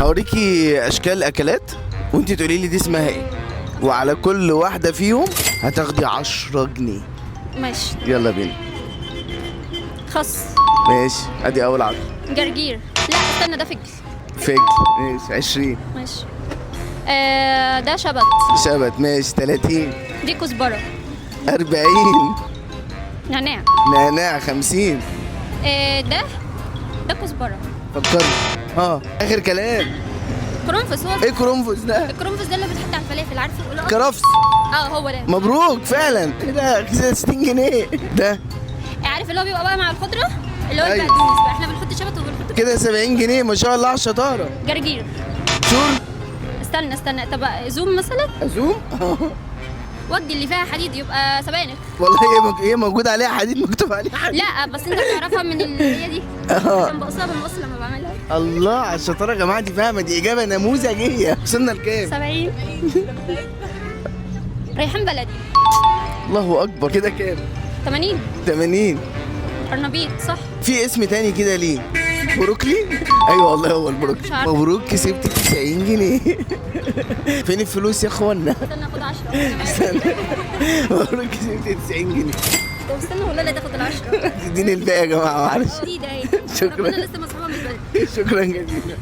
هوريكي اشكال اكلات وانت تقولي لي دي اسمها ايه، وعلى كل واحده فيهم هتاخدي 10 جنيه. ماشي. يلا بينا. خس. ماشي، ادي اول 10. جرجير. لا استنى، ده فجل. فجل. ماشي 20. ماشي. ده شبت. شبت. ماشي 30. دي كزبرة. 40. نعناع. نعناع 50. ده كزبرة. فكري. اخر كلام. قرنفس. هو ايه كرنفس ده؟ القرنفس ده اللي بتحط على الفلافل، عارفه؟ كرفس. هو ده. مبروك فعلا. ايه ده؟ كده 60 جنيه ده. عارف اللي هو بيبقى بقى مع الخضرة، اللي هو أيوة. البقدونس بقى، احنا بنحط شبت وبنحط كده 70 جنيه. ما شاء الله على الشطاره. جرجير. شور. استنى طب زوم مثلا. ازوم. ودي اللي فيها حديد يبقى سبانخ. والله هي موجود عليها حديد، مكتوب عليها حديد. لا بس انت بتعرفها من اللي هي دي، عشان بقصها بالمقص لما بعملها. الله على الشطاره يا جماعه، دي فاهمه، دي اجابه نموذجيه. وصلنا لكام؟ 70. ريحان بلدي. الله اكبر. كده كام؟ 80. 80. قرنبيط. صح. في اسم تاني كده ليه؟ بروكلي. ايوه والله هو البروكلي. مش عارفة. مبروك كسبت 90 جنيه. فين الفلوس يا اخوانا؟ استنى اخد 10. استنى. مبروك كسبت 90 جنيه. طب استنى والله لا تاخد ال10. تديني الباقي يا جماعه معلش. دي ده اهي. شكرا. ربنا لسه مسحوبه من بدري. شكرا جزيلا.